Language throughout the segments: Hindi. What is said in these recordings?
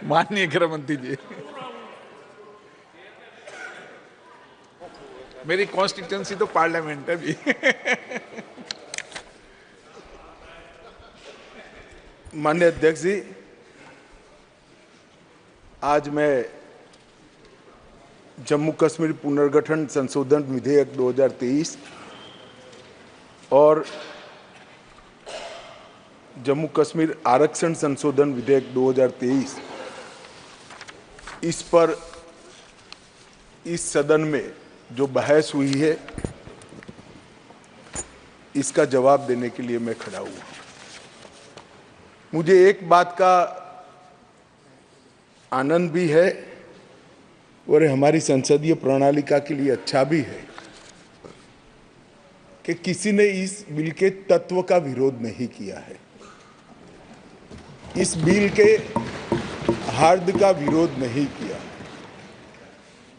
माननीय गृह मंत्री जी, मेरी कॉन्स्टिट्यूंसी तो पार्लियामेंट है भी। माननीय अध्यक्ष जी, आज मैं जम्मू कश्मीर पुनर्गठन संशोधन विधेयक 2023 और जम्मू कश्मीर आरक्षण संशोधन विधेयक 2023 इस पर इस सदन में जो बहस हुई है, इसका जवाब देने के लिए मैं खड़ा हुआ। मुझे एक बात का आनंद भी है और हमारी संसदीय प्रणालिका के लिए अच्छा भी है कि किसी ने इस बिल के तत्व का विरोध नहीं किया है, इस बिल के हार्द का विरोध नहीं किया।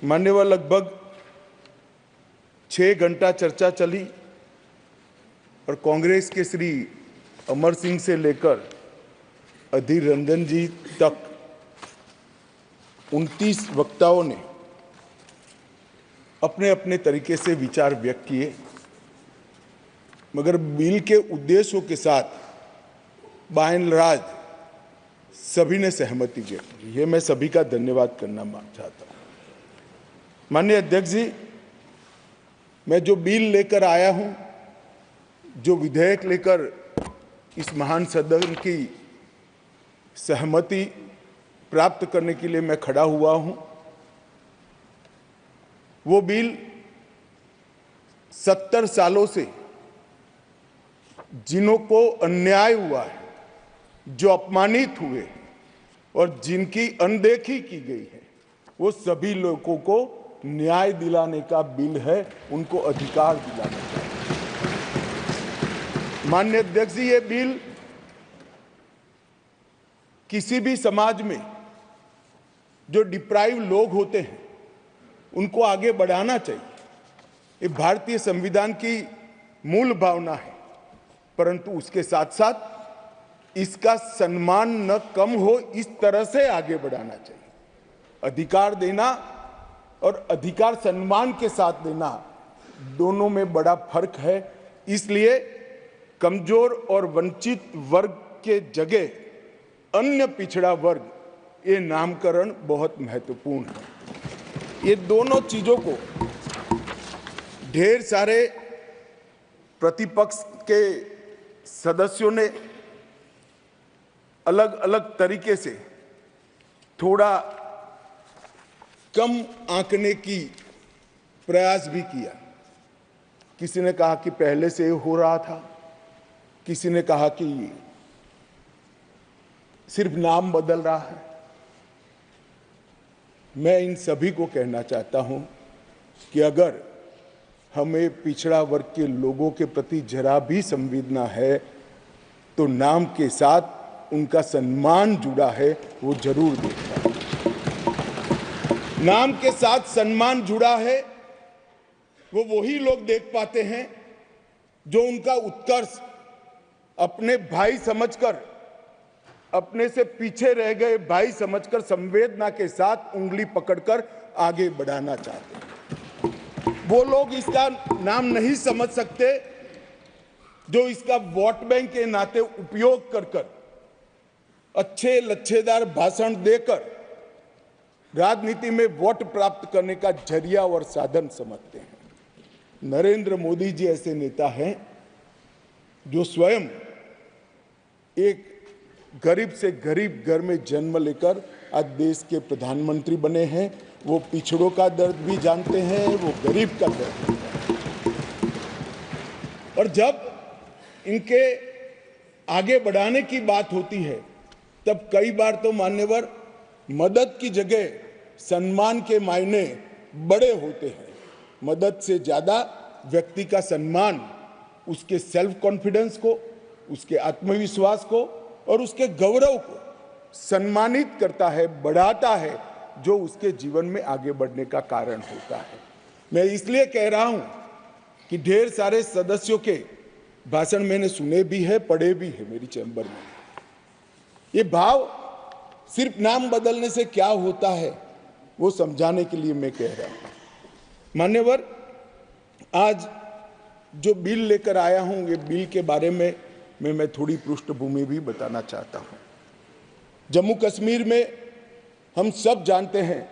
मान्यवर, लगभग 6 घंटा चर्चा चली और कांग्रेस के श्री अमर सिंह से लेकर अधीर रंजन जी तक 29 वक्ताओं ने अपने अपने तरीके से विचार व्यक्त किए, मगर बिल के उद्देश्यों के साथ बाय एंड लार्ज सभी ने सहमति व्यक्त की। ये मैं सभी का धन्यवाद करना चाहता हूँ। माननीय अध्यक्ष जी, मैं जो बिल लेकर आया हूँ, जो विधेयक लेकर इस महान सदन की सहमति प्राप्त करने के लिए मैं खड़ा हुआ हूं, वो बिल 70 सालों से जिन्हों को अन्याय हुआ है, जो अपमानित हुए और जिनकी अनदेखी की गई है, वो सभी लोगों को न्याय दिलाने का बिल है, उनको अधिकार दिलाने का। माननीय अध्यक्ष जी, ये बिल किसी भी समाज में जो डिप्राइव लोग होते हैं उनको आगे बढ़ाना चाहिए। ये भारतीय संविधान की मूल भावना है, परंतु उसके साथ साथ इसका सम्मान न कम हो, इस तरह से आगे बढ़ाना चाहिए। अधिकार देना और अधिकार सम्मान के साथ देना, दोनों में बड़ा फर्क है। इसलिए कमजोर और वंचित वर्ग के जगह अन्य पिछड़ा वर्ग, ये नामकरण बहुत महत्वपूर्ण है। ये दोनों चीजों को ढेर सारे प्रतिपक्ष के सदस्यों ने अलग अलग तरीके से थोड़ा कम आंकने की प्रयास भी किया। किसी ने कहा कि पहले से हो रहा था, किसी ने कहा कि सिर्फ नाम बदल रहा है। मैं इन सभी को कहना चाहता हूं कि अगर हमें पिछड़ा वर्ग के लोगों के प्रति जरा भी संवेदना है, तो नाम के साथ उनका सम्मान जुड़ा है, वो जरूर देखना। नाम के साथ सम्मान जुड़ा है, वो वही लोग देख पाते हैं जो उनका उत्कर्ष अपने भाई समझकर, अपने से पीछे रह गए भाई समझकर संवेदना के साथ उंगली पकड़कर आगे बढ़ाना चाहते हैं। वो लोग इसका नाम नहीं समझ सकते जो इसका वोट बैंक के नाते उपयोग कर कर, अच्छे लच्छेदार भाषण देकर राजनीति में वोट प्राप्त करने का जरिया और साधन समझते हैं। नरेंद्र मोदी जी ऐसे नेता हैं जो स्वयं एक गरीब से गरीब घर में जन्म लेकर आज देश के प्रधानमंत्री बने हैं। वो पिछड़ों का दर्द भी जानते हैं, वो गरीब का दर्द भी जानते हैं। और जब इनके आगे बढ़ाने की बात होती है, तब कई बार तो मान्यवर मदद की जगह सम्मान के मायने बड़े होते हैं। मदद से ज्यादा व्यक्ति का सम्मान उसके सेल्फ कॉन्फिडेंस को, उसके आत्मविश्वास को और उसके गौरव को सम्मानित करता है, बढ़ाता है, जो उसके जीवन में आगे बढ़ने का कारण होता है। मैं इसलिए कह रहा हूं कि ढेर सारे सदस्यों के भाषण मैंने सुने भी है, पढ़े भी है मेरी चैम्बर में। ये भाव सिर्फ नाम बदलने से क्या होता है वो समझाने के लिए मैं कह रहा हूं। मान्यवर, आज जो बिल लेकर आया हूं, ये बिल के बारे में मैं थोड़ी पृष्ठभूमि भी बताना चाहता हूं। जम्मू कश्मीर में हम सब जानते हैं,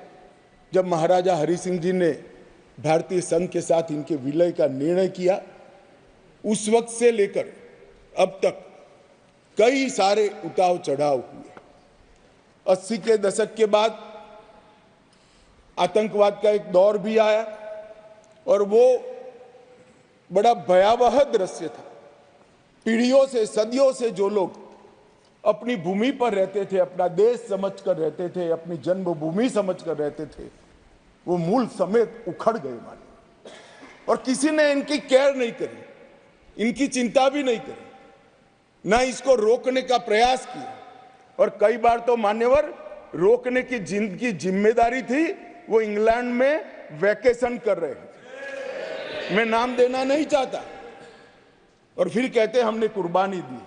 जब महाराजा हरि सिंह जी ने भारतीय संघ के साथ इनके विलय का निर्णय किया, उस वक्त से लेकर अब तक कई सारे उतार चढ़ाव हुए। 80 के दशक के बाद आतंकवाद का एक दौर भी आया और वो बड़ा भयावह दृश्य था। पीढ़ियों से, सदियों से जो लोग अपनी भूमि पर रहते थे, अपना देश समझकर रहते थे, अपनी जन्मभूमि समझकर रहते थे, वो मूल समेत उखड़ गए माने। और किसी ने इनकी केयर नहीं करी, इनकी चिंता भी नहीं करी, ना इसको रोकने का प्रयास किया। और कई बार तो मान्यवर रोकने की जिनकी जिम्मेदारी थी वो इंग्लैंड में वैकेशन कर रहे थे, मैं नाम देना नहीं चाहता, और फिर कहते हमने कुर्बानी दी।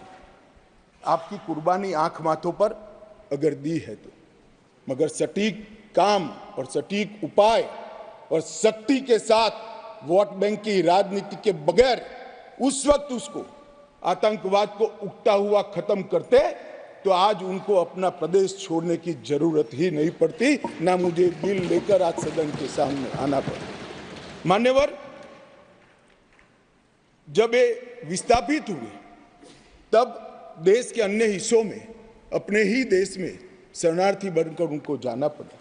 आपकी कुर्बानी आंख माथों पर अगर दी है तो, मगर सटीक काम और सटीक उपाय और शक्ति के साथ वोट बैंक की राजनीति के बगैर उस वक्त उसको आतंकवाद को उगता हुआ खत्म करते तो आज उनको अपना प्रदेश छोड़ने की जरूरत ही नहीं पड़ती, ना मुझे बिल लेकर आज सदन के सामने आना पड़ा। मान्यवर, जब ये विस्थापित हुए तब देश के अन्य हिस्सों में, अपने ही देश में शरणार्थी बनकर उनको जाना पड़ा।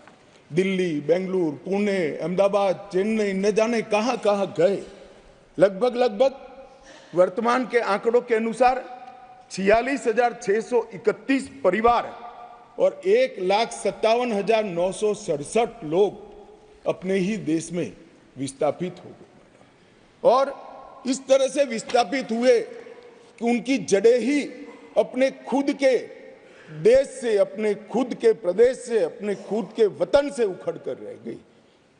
दिल्ली, बेंगलुरु, पुणे, अहमदाबाद, चेन्नई, न जाने कहां कहां गए। लगभग वर्तमान के आंकड़ों के अनुसार 46,631 परिवार और 1,57,967 लोग अपने ही देश में विस्थापित हो गए। और इस तरह से विस्थापित हुए कि उनकी जड़ें ही अपने खुद के देश से, अपने खुद के प्रदेश से, अपने खुद के वतन से उखड़ कर रह गई।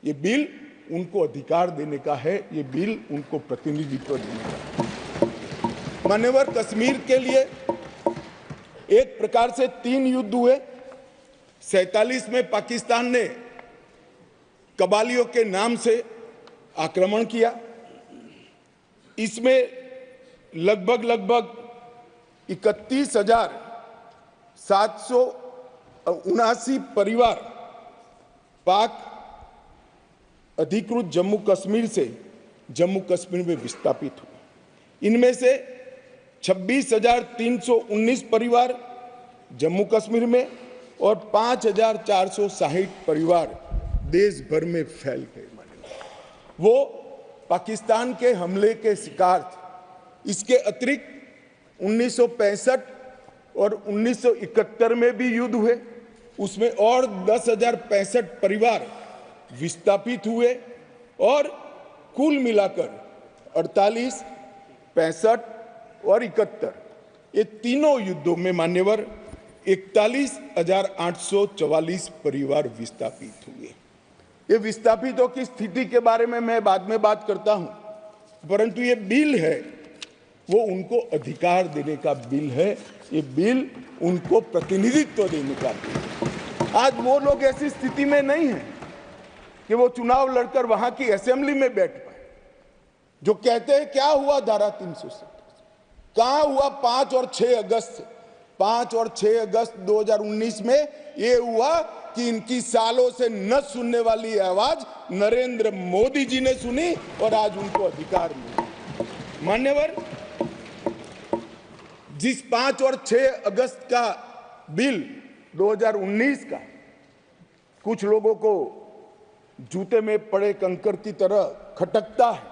ये बिल उनको अधिकार देने का है, ये बिल उनको प्रतिनिधित्व देने का है। मान्यवर, कश्मीर के लिए एक प्रकार से 3 युद्ध हुए। 47 में पाकिस्तान ने कबालियों के नाम से आक्रमण किया। इसमें लगभग 31,779 परिवार पाक अधिकृत जम्मू कश्मीर से जम्मू कश्मीर में विस्थापित हुए। इनमें से 26,319 परिवार जम्मू कश्मीर में और 5,460 परिवार देश भर में फैल गए। वो पाकिस्तान के हमले के शिकार थे। इसके अतिरिक्त 1965 और 1971 में भी युद्ध हुए, उसमें और 10,065 परिवार विस्थापित हुए और कुल मिलाकर 48, 65 और 71 ये तीनों युद्धों में मान्यवर 41,844 परिवार विस्थापित हुए। ये विस्थापितों की स्थिति के बारे में मैं बाद में बात करता हूं, परंतु ये बिल है वो उनको अधिकार देने का बिल है, ये बिल उनको प्रतिनिधित्व देने का बिल है। आज वो लोग ऐसी स्थिति में नहीं है कि वो चुनाव लड़कर वहां की असेंबली में बैठ पाए। जो कहते हैं क्या हुआ धारा 370, कहां हुआ 5 और 6 अगस्त 5 और 6 अगस्त 2019 में ये हुआ कि इनकी सालों से न सुनने वाली आवाज नरेंद्र मोदी जी ने सुनी और आज उनको अधिकार मिला। मान्यवर, जिस 5 और 6 अगस्त का बिल 2019 का कुछ लोगों को जूते में पड़े कंकर की तरह खटकता है,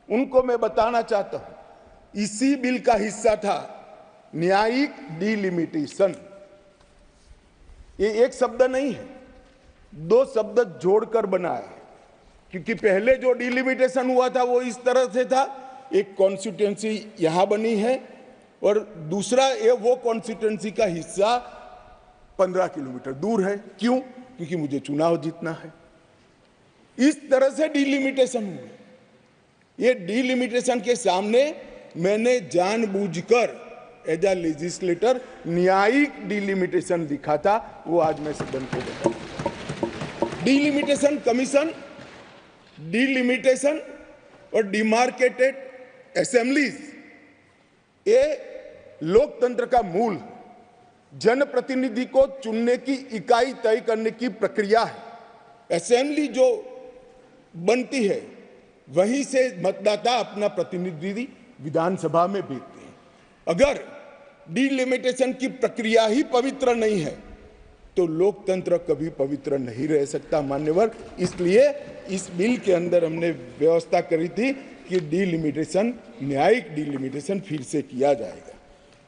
उनको मैं बताना चाहता हूं, इसी बिल का हिस्सा था न्यायिक डिलिमिटेशन। ये एक शब्द नहीं है, 2 शब्द जोड़कर बनाया है, क्योंकि पहले जो डिलिमिटेशन हुआ था वो इस तरह से था, एक कॉन्स्टिट्यूएंसी यहां बनी है और दूसरा ये वो कॉन्स्टिट्यूएंसी का हिस्सा 15 किलोमीटर दूर है। क्यों? क्योंकि मुझे चुनाव जीतना है। इस तरह से डिलिमिटेशन हुआ। ये डिलिमिटेशन के सामने मैंने जानबूझकर एज अ लेजिस्लेटर न्यायिक डिलिमिटेशन लिखा था, वो आज मैं सदन को बताऊं। डिलिमिटेशन कमीशन, डिलिमिटेशन और डिमार्केटेड असेंबलीज, ये लोकतंत्र का मूल है। जनप्रतिनिधि को चुनने की इकाई तय करने की प्रक्रिया है। असेंबली जो बनती है वहीं से मतदाता अपना प्रतिनिधि विधानसभा में भेजते हैं। अगर डिलिमिटेशन की प्रक्रिया ही पवित्र नहीं है तो लोकतंत्र कभी पवित्र नहीं रह सकता मान्यवर। इसलिए इस बिल के अंदर हमने व्यवस्था करी थी कि डिलिमिटेशन, न्यायिक डिलिमिटेशन फिर से किया जाएगा।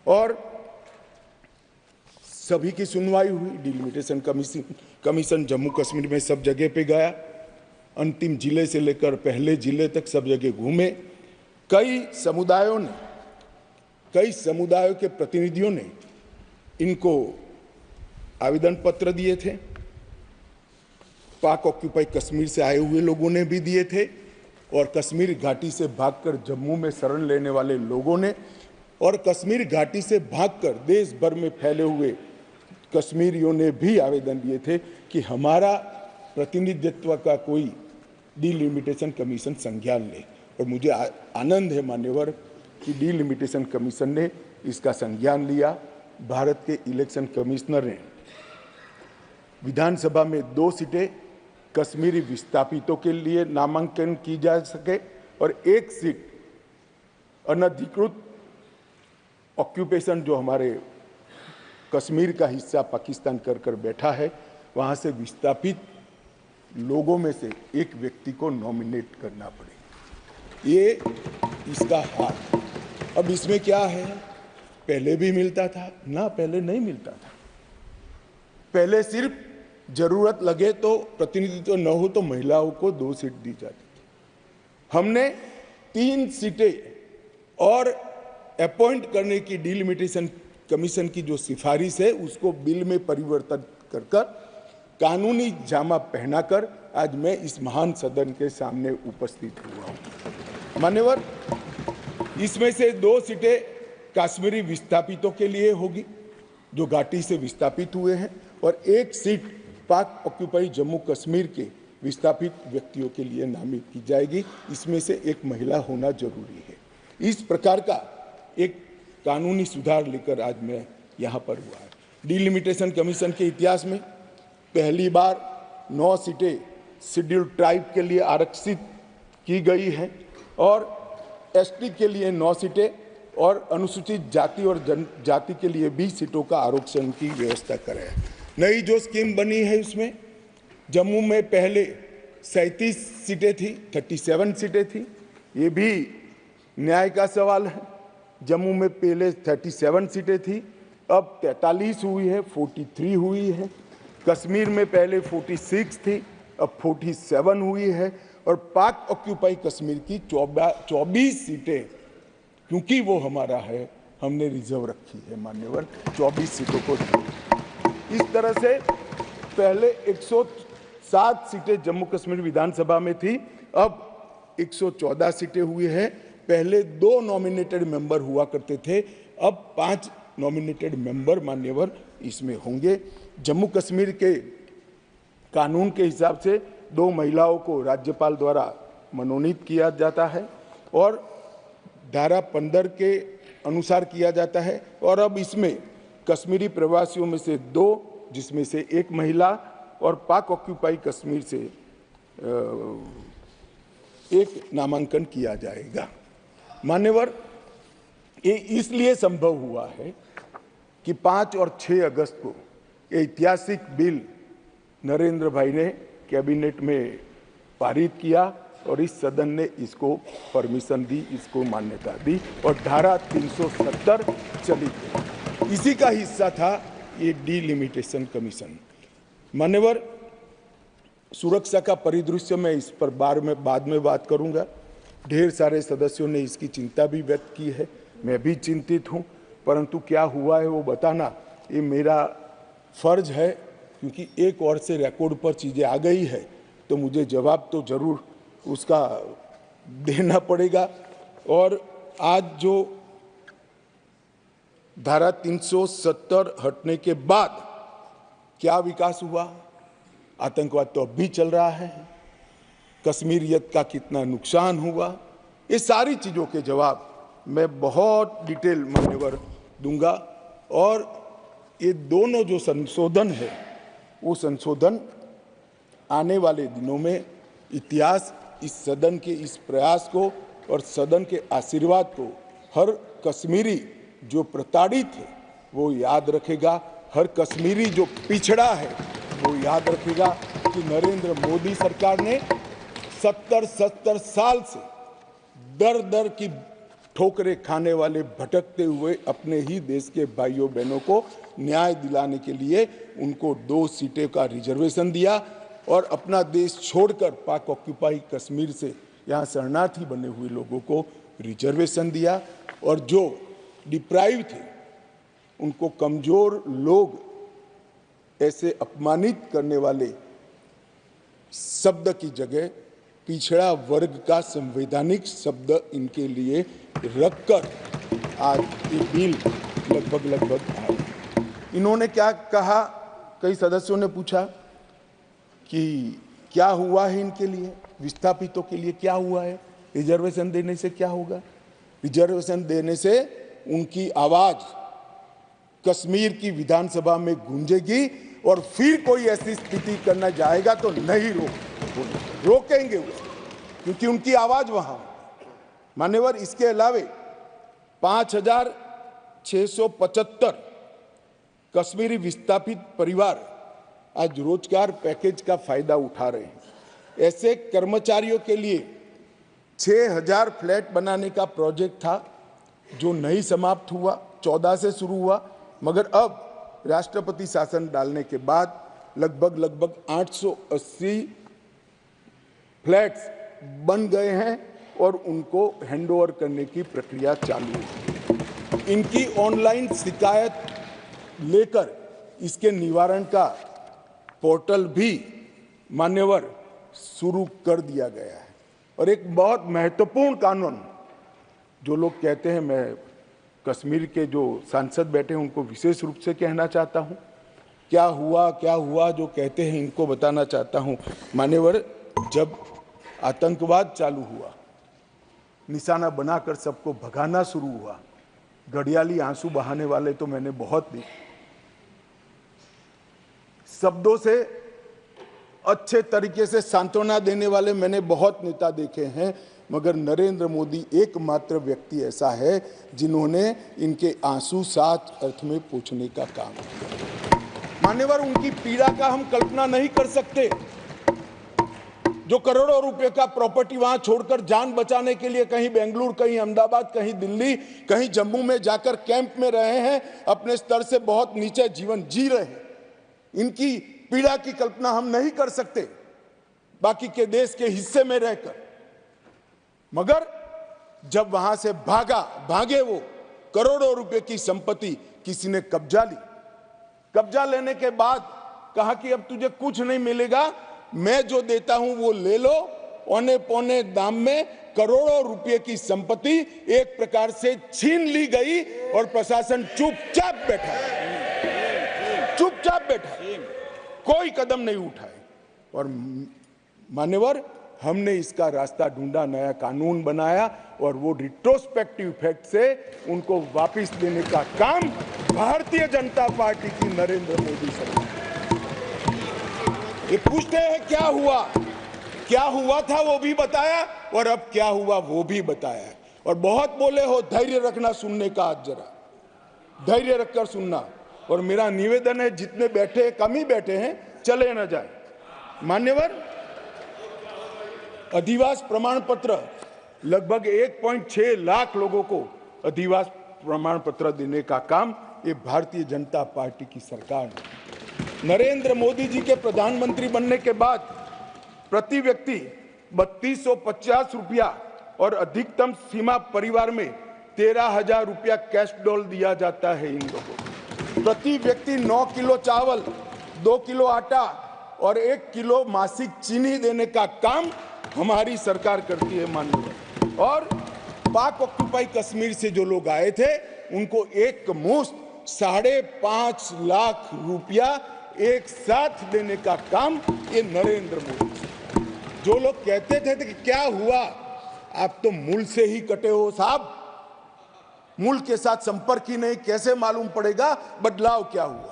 और सभी की सुनवाई हुई। डिलिमिटेशन कमीशन जम्मू कश्मीर में सब जगह पे गया, अंतिम जिले से लेकर पहले जिले तक सब जगह घूमे। कई समुदायों के प्रतिनिधियों ने इनको आवेदन पत्र दिए थे। पाक ऑक्यूपाई कश्मीर से आए हुए लोगों ने भी दिए थे, और कश्मीर घाटी से भागकर जम्मू में शरण लेने वाले लोगों ने, और कश्मीर घाटी से भागकर देश भर में फैले हुए कश्मीरियों ने भी आवेदन दिए थे कि हमारा प्रतिनिधित्व का कोई डिलिमिटेशन कमीशन संज्ञान ले। और मुझे आनंद है मान्यवर कि डिलिमिटेशन कमीशन ने इसका संज्ञान लिया। भारत के इलेक्शन कमिश्नर ने विधानसभा में 2 सीटें कश्मीरी विस्थापितों के लिए नामांकन की जा सके, और 1 सीट अनधिकृत ऑक्यूपेशन जो हमारे कश्मीर का हिस्सा पाकिस्तान कर बैठा है, वहां से विस्थापित लोगों में से एक व्यक्ति को नॉमिनेट करना पड़े। ये इसका हाल। अब इसमें क्या है, पहले भी मिलता था ना, पहले नहीं मिलता था। पहले सिर्फ जरूरत लगे तो, प्रतिनिधित्व न हो तो महिलाओं को 2 सीट दी जाती थी। हमने 3 सीटें और अपॉइंट करने की डिलिमिटेशन कमीशन की जो सिफारिश है उसको बिल में परिवर्तन कर कानूनी जामा पहनाकर आज मैं इस महान सदन के सामने उपस्थित हुआ हूं। मान्यवर, इसमें से 2 सीटें कश्मीरी विस्थापितों के लिए होगी जो घाटी से विस्थापित हुए हैं, और 1 सीट पाक ऑक्यूपाई जम्मू कश्मीर के विस्थापित व्यक्तियों के लिए नामित की जाएगी। इसमें से एक महिला होना जरूरी है। इस प्रकार का एक कानूनी सुधार लेकर आज मैं यहाँ पर हुआ है। डिलिमिटेशन कमीशन के इतिहास में पहली बार 9 सीटें शेड्यूल्ड ट्राइब के लिए आरक्षित की गई हैं, और एसटी के लिए 9 सीटें, और अनुसूचित जाति और जनजाति के लिए 20 सीटों का आरक्षण की व्यवस्था करें। नई जो स्कीम बनी है उसमें जम्मू में पहले 37 सीटें थी, 37 सीटें थी। ये भी न्याय का सवाल है। जम्मू में पहले 37 सीटें थी, अब 43 हुई है, 43 हुई है। कश्मीर में पहले 46 थी, अब 47 हुई है। और पाक ऑक्यूपाई कश्मीर की 24 सीटें, क्योंकि वो हमारा है, हमने रिजर्व रखी है मान्यवर, 24 सीटों को। इस तरह से पहले 107 सीटें जम्मू कश्मीर विधानसभा में थी, अब 114 सीटें हुई है। पहले 2 नॉमिनेटेड मेंबर हुआ करते थे, अब 5 नॉमिनेटेड मेंबर मान्यवर इसमें होंगे। जम्मू कश्मीर के कानून के हिसाब से 2 महिलाओं को राज्यपाल द्वारा मनोनीत किया जाता है, और धारा 15 के अनुसार किया जाता है। और अब इसमें कश्मीरी प्रवासियों में से 2, जिसमें से 1 महिला, और पाक ऑक्यूपाई कश्मीर से 1 नामांकन किया जाएगा। मान्यवर, ये इसलिए संभव हुआ है कि 5 और 6 अगस्त को ये ऐतिहासिक बिल नरेंद्र भाई ने कैबिनेट में पारित किया, और इस सदन ने इसको परमिशन दी, इसको मान्यता दी, और धारा 370 चली गई। इसी का हिस्सा था ये डिलिमिटेशन कमीशन। मान्यवर, सुरक्षा का परिदृश्य में इस पर बाद में बात करूंगा। ढेर सारे सदस्यों ने इसकी चिंता भी व्यक्त की है, मैं भी चिंतित हूं, परंतु क्या हुआ है वो बताना ये मेरा फर्ज है, क्योंकि एक ओर से रिकॉर्ड पर चीजें आ गई है तो मुझे जवाब तो जरूर उसका देना पड़ेगा। और आज जो धारा 370 हटने के बाद क्या विकास हुआ? आतंकवाद तो अब भी चल रहा है। कश्मीरियत का कितना नुकसान हुआ? ये सारी चीज़ों के जवाब मैं बहुत डिटेल मान्यवर दूंगा। और ये दोनों जो संशोधन है वो संशोधन आने वाले दिनों में इतिहास इस सदन के इस प्रयास को और सदन के आशीर्वाद को हर कश्मीरी जो प्रताड़ित है वो याद रखेगा। हर कश्मीरी जो पिछड़ा है वो याद रखेगा कि नरेंद्र मोदी सरकार ने 70 साल से दर दर की ठोकरें खाने वाले भटकते हुए अपने ही देश के भाइयों बहनों को न्याय दिलाने के लिए उनको 2 सीटें का रिजर्वेशन दिया और अपना देश छोड़कर पाक ऑक्यूपाई कश्मीर से यहाँ शरणार्थी बने हुए लोगों को रिजर्वेशन दिया। और जो डिप्राइव थे उनको कमजोर लोग ऐसे अपमानित करने वाले शब्द की जगह पिछड़ा वर्ग का संवैधानिक शब्द इनके लिए रखकर आज ये बिल लगभग आए। इन्होंने क्या कहा? कई सदस्यों ने पूछा कि क्या हुआ है इनके लिए, विस्थापितों के लिए क्या हुआ है? रिजर्वेशन देने से क्या होगा? रिजर्वेशन देने से उनकी आवाज कश्मीर की विधानसभा में गूंजेगी और फिर कोई ऐसी स्थिति करना जाएगा तो नहीं रोकेंगे उसको, क्योंकि उनकी आवाज वहां। मान्यवर, इसके अलावे 5675 कश्मीरी विस्थापित परिवार आज रोजगार पैकेज का फायदा उठा रहे हैं। ऐसे कर्मचारियों के लिए 6000 फ्लैट बनाने का प्रोजेक्ट था जो नहीं समाप्त हुआ, 14 से शुरू हुआ, मगर अब राष्ट्रपति शासन डालने के बाद लगभग 880 फ्लैट्स बन गए हैं और उनको हैंडओवर करने की प्रक्रिया चालू है। इनकी ऑनलाइन शिकायत लेकर इसके निवारण का पोर्टल भी मान्यवर शुरू कर दिया गया है। और एक बहुत महत्वपूर्ण कानून, जो लोग कहते हैं, मैं कश्मीर के जो सांसद बैठे हैं उनको विशेष रूप से कहना चाहता हूं, क्या हुआ जो कहते हैं इनको बताना चाहता हूं। मान्यवर, जब आतंकवाद चालू हुआ, निशाना बनाकर सबको भगाना शुरू हुआ, घड़ियाली आंसू बहाने वाले तो मैंने बहुत देखे। शब्दों से अच्छे तरीके से सांत्वना देने वाले मैंने बहुत नेता देखे हैं, मगर नरेंद्र मोदी एकमात्र व्यक्ति ऐसा है जिन्होंने इनके आंसू साच अर्थ में पोंछने का काम किया। मान्यवर, उनकी पीड़ा का हम कल्पना नहीं कर सकते। जो करोड़ों रुपए का प्रॉपर्टी वहां छोड़कर जान बचाने के लिए कहीं बेंगलुरु, कहीं अहमदाबाद, कहीं दिल्ली, कहीं जम्मू में जाकर कैंप में रहे हैं, अपने स्तर से बहुत नीचे जीवन जी रहे हैं, इनकी पीड़ा की कल्पना हम नहीं कर सकते बाकी के देश के हिस्से में रहकर। मगर जब वहां से भागे वो करोड़ों रुपए की संपत्ति किसी ने कब्जा ली। कब्जा लेने के बाद कहा कि अब तुझे कुछ नहीं मिलेगा, मैं जो देता हूं वो ले लो। औने पौने दाम में करोड़ों रुपए की संपत्ति एक प्रकार से छीन ली गई और प्रशासन चुपचाप बैठा, कोई कदम नहीं उठाए। और मान्यवर, हमने इसका रास्ता ढूंढा, नया कानून बनाया और वो रिट्रोस्पेक्टिव इफेक्ट से उनको वापस देने का काम भारतीय जनता पार्टी की नरेंद्र मोदी सरकार। ये पूछते हैं क्या हुआ था वो भी बताया और अब क्या हुआ वो भी बताया। और बहुत बोले हो, धैर्य रखना सुनने का, आज जरा धैर्य रखकर सुनना। और मेरा निवेदन है, जितने बैठे कम ही बैठे हैं, चले न जाए। मान्यवर, अधिवास प्रमाण पत्र लगभग 1.6 लाख लोगों को अधिवास प्रमाण पत्र देने का काम ये भारतीय जनता पार्टी की सरकार ने। नरेंद्र मोदी जी के प्रधानमंत्री बनने के बाद प्रति व्यक्ति 3250 रुपया और अधिकतम सीमा परिवार में 13,000 रुपया कैश डॉल दिया जाता है इन लोगों को। प्रति व्यक्ति 9 किलो चावल, 2 किलो आटा और 1 किलो मासिक चीनी देने का काम हमारी सरकार करती है माननीय। और पाक ऑक्यूपाई कश्मीर से जो लोग आए थे उनको एक मुश्त 5.5 लाख रुपया एक साथ देने का काम ये नरेंद्र मोदी। जो लोग कहते थे कि क्या हुआ, आप तो मूल से ही कटे हो साहब, मूल के साथ संपर्क ही नहीं, कैसे मालूम पड़ेगा बदलाव क्या हुआ है।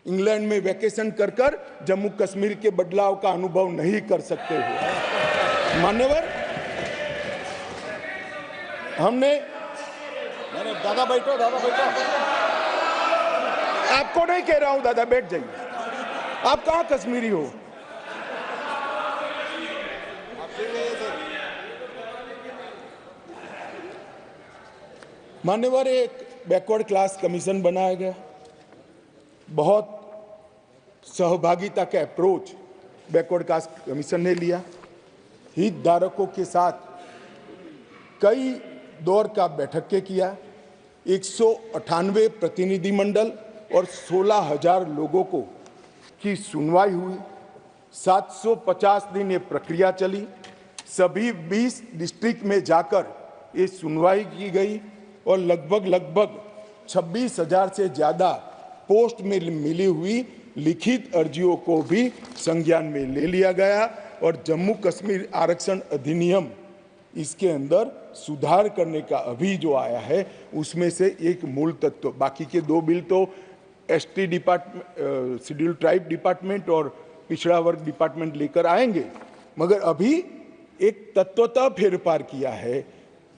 इंग्लैंड में वैकेशन कर कर जम्मू कश्मीर के बदलाव का अनुभव नहीं कर सकते हो मान्यवर। हमने दादा बैठो, दादा बैठो। आपको नहीं कह रहा हूं दादा, बैठ जाइए। आप कहां कश्मीरी हो? मान्यवर, एक बैकवर्ड क्लास कमीशन बनाया गया, बहुत सहभागिता का अप्रोच बैकवर्ड क्लास कमीशन ने लिया। हितधारकों के साथ कई दौर का बैठक के किया, 198 प्रतिनिधिमंडल और 16,000 लोगों को की सुनवाई हुई। 750 दिन ये प्रक्रिया चली। सभी 20 डिस्ट्रिक्ट में जाकर ये सुनवाई की गई और लगभग 26,000 से ज़्यादा पोस्ट में मिली हुई लिखित अर्जियों को भी संज्ञान में ले लिया गया और जम्मू कश्मीर आरक्षण अधिनियम इसके अंदर सुधार करने का अभी जो आया है उसमें से एक मूल तत्व, बाकी के 2 बिल तो ST department, schedule tribe department और पिछड़ा वर्ग डिपार्टमेंट लेकर आएंगे, मगर अभी एक तत्वतः फेरफार किया है,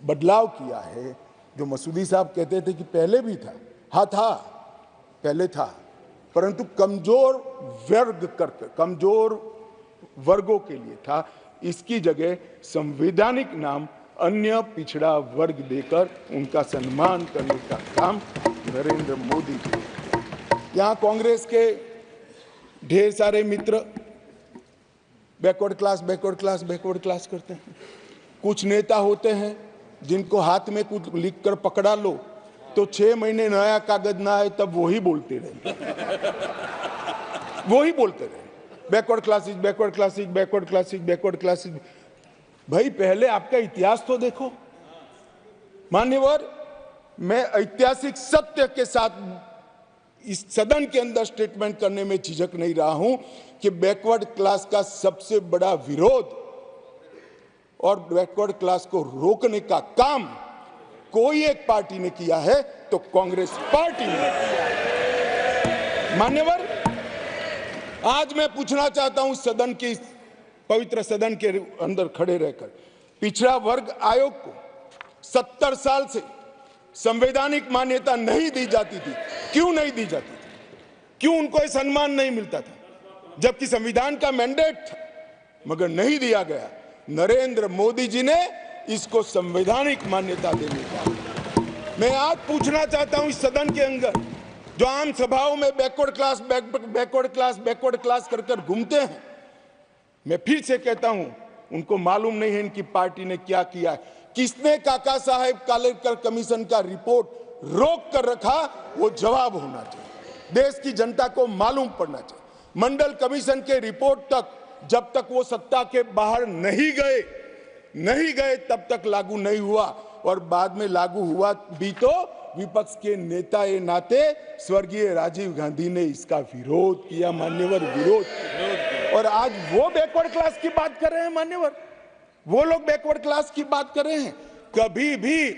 बदलाव किया है। जो मसूदी साहब कहते थे कि पहले भी था, हाँ था, पहले था, परंतु कमजोर वर्गों के लिए था। इसकी जगह संवैधानिक नाम अन्य पिछड़ा वर्ग देकर उनका सम्मान करने का काम नरेंद्र मोदी जी। यहाँ कांग्रेस के ढेर सारे मित्र बैकवर्ड क्लास करते हैं। कुछ नेता होते हैं जिनको हाथ में कुछ लिखकर पकड़ा लो तो 6 महीने नया कागज ना आए तब वही बोलते रहे बैकवर्ड क्लासेस। भाई पहले आपका इतिहास तो देखो मान्यवर। मैं ऐतिहासिक सत्य के साथ इस सदन के अंदर स्टेटमेंट करने में झिझक नहीं रहा हूं कि बैकवर्ड क्लास का सबसे बड़ा विरोध और बैकवर्ड क्लास को रोकने का काम कोई एक पार्टी ने किया है तो कांग्रेस पार्टी ने किया है। मान्यवर, आज मैं पूछना चाहता हूं सदन की, पवित्र सदन के अंदर खड़े रहकर, पिछड़ा वर्ग आयोग को 70 साल से संवैधानिक मान्यता नहीं दी जाती थी। क्यों नहीं दी जाती थी? क्यों उनको सम्मान नहीं मिलता था? जबकि संविधान का मैंडेट था, मगर नहीं दिया गया। नरेंद्र मोदी जी ने इसको संवैधानिक मान्यता देने का। मैं आज पूछना चाहता हूं इस सदन के अंदर जो आम सभाओं में बैकवर्ड क्लास कर कर घूमते हैं, मैं फिर से कहता हूं उनको मालूम नहीं है इनकी पार्टी ने क्या किया है। किसने काका साहेब कालेकर कमीशन का रिपोर्ट रोक कर रखा, वो जवाब होना चाहिए। देश की जनता को मालूम पड़ना चाहिए। मंडल कमीशन के रिपोर्ट तक जब तक वो सत्ता के बाहर नहीं गए तब तक लागू नहीं हुआ, और बाद में लागू हुआ भी तो विपक्ष के नेता ए नाते स्वर्गीय राजीव गांधी ने इसका विरोध किया मान्यवर, विरोध। और आज वो बैकवर्ड क्लास की बात कर रहे हैं मान्यवर, वो लोग बैकवर्ड क्लास की बात कर रहे हैं। कभी भी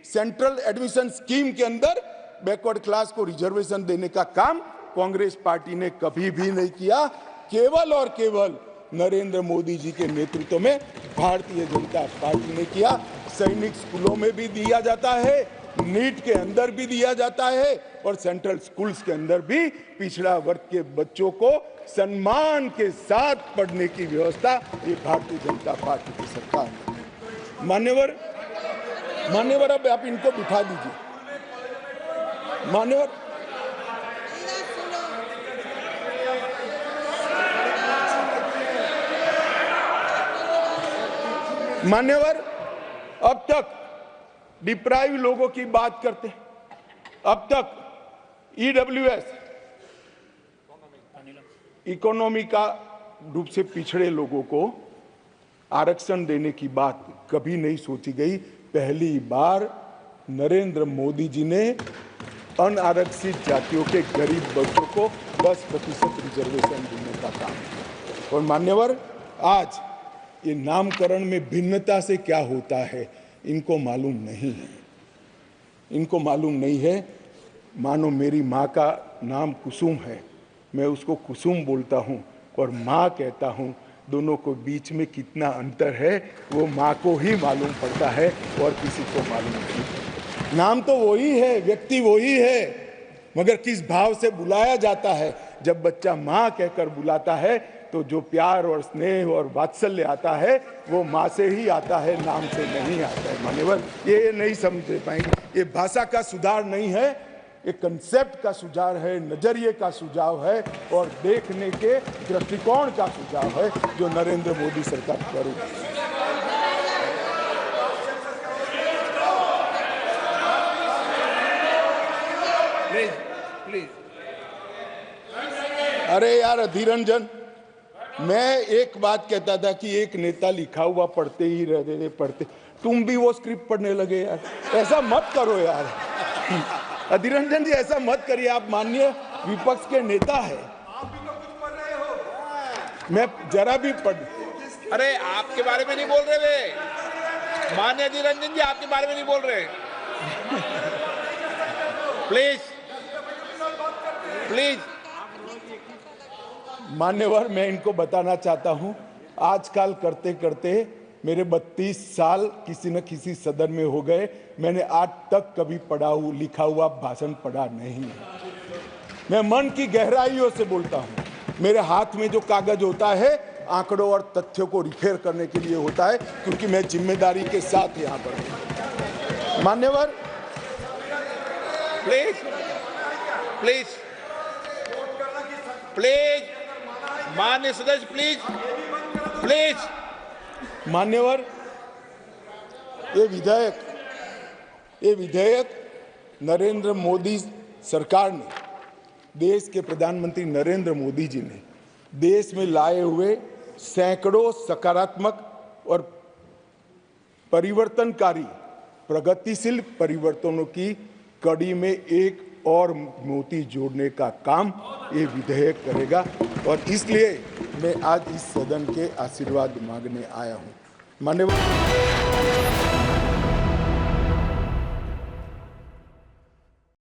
सेंट्रल एडमिशन स्कीम के अंदर बैकवर्ड क्लास को रिजर्वेशन देने का काम कांग्रेस पार्टी ने कभी भी नहीं किया। केवल और केवल नरेंद्र मोदी जी के नेतृत्व में भारतीय जनता पार्टी ने किया। सैनिक स्कूलों में भी दिया जाता है, नीट के अंदर भी दिया जाता है, और सेंट्रल स्कूल्स के अंदर भी पिछड़ा वर्ग के बच्चों को सम्मान के साथ पढ़ने की व्यवस्था ये भारतीय जनता पार्टी की सरकार ने। मान्यवर अब आप इनको बिठा दीजिए। मान्यवर अब तक डिप्राइव लोगों की बात करते हैं, अब तक ईडब्ल्यूएस इकोनॉमी का रूप से पिछड़े लोगों को आरक्षण देने की बात कभी नहीं सोची गई। पहली बार नरेंद्र मोदी जी ने अनारक्षित जातियों के गरीब बच्चों को 10% रिजर्वेशन देने का काम किया। और मान्यवर, आज ये नामकरण में भिन्नता से क्या होता है इनको मालूम नहीं है। इनको मालूम नहीं है। मानो मेरी माँ का नाम कुसुम है, मैं उसको कुसुम बोलता हूँ और माँ कहता हूँ, दोनों को बीच में कितना अंतर है वो माँ को ही मालूम पड़ता है और किसी को मालूम नहीं। नाम तो वही है, व्यक्ति वही है, मगर किस भाव से बुलाया जाता है। जब बच्चा माँ कहकर बुलाता है तो जो प्यार और स्नेह और वात्सल्य आता है वो माँ से ही आता है, नाम से नहीं आता है। मान्यवर, ये नहीं समझ पाएंगे। ये भाषा का सुधार नहीं है, एक कंसेप्ट का सुझाव है, नजरिए का सुझाव है और देखने के दृष्टिकोण का सुझाव है जो नरेंद्र मोदी सरकार कर रही है। Please please. अरे यार अधीर रंजन, मैं एक बात कहता था कि एक नेता लिखा हुआ पढ़ते ही रहते पढ़ते, तुम भी वो स्क्रिप्ट पढ़ने लगे यार। ऐसा मत करो यार। अधीर रंजन जी, ऐसा मत करिए, आप माननीय विपक्ष के नेता है। मैं जरा भी पढ़, अरे आपके बारे में नहीं बोल रहे वे, माननीय अधीर रंजन जी आपके बारे में नहीं बोल रहे। Please please. मान्यवर, मैं इनको बताना चाहता हूं, आजकल करते करते मेरे 32 साल किसी न किसी सदन में हो गए। मैंने आज तक कभी लिखा हुआ भाषण पढ़ा नहीं है। मैं मन की गहराइयों से बोलता हूं। मेरे हाथ में जो कागज होता है आंकड़ों और तथ्यों को रिफेर करने के लिए होता है, क्योंकि मैं जिम्मेदारी के साथ यहां पर हूं। मान्यवर, प्लीज प्लीज प्लीज, माननीय सदस्य प्लीज प्लीज। मान्यवर, ये विधेयक नरेंद्र मोदी सरकार ने, देश के प्रधानमंत्री नरेंद्र मोदी जी ने देश में लाए हुए सैकड़ों सकारात्मक और परिवर्तनकारी प्रगतिशील परिवर्तनों की कड़ी में एक और मोती जोड़ने का काम ये विधेयक करेगा। और इसलिए मैं आज इस सदन के आशीर्वाद मांगने आया हूं। माननीय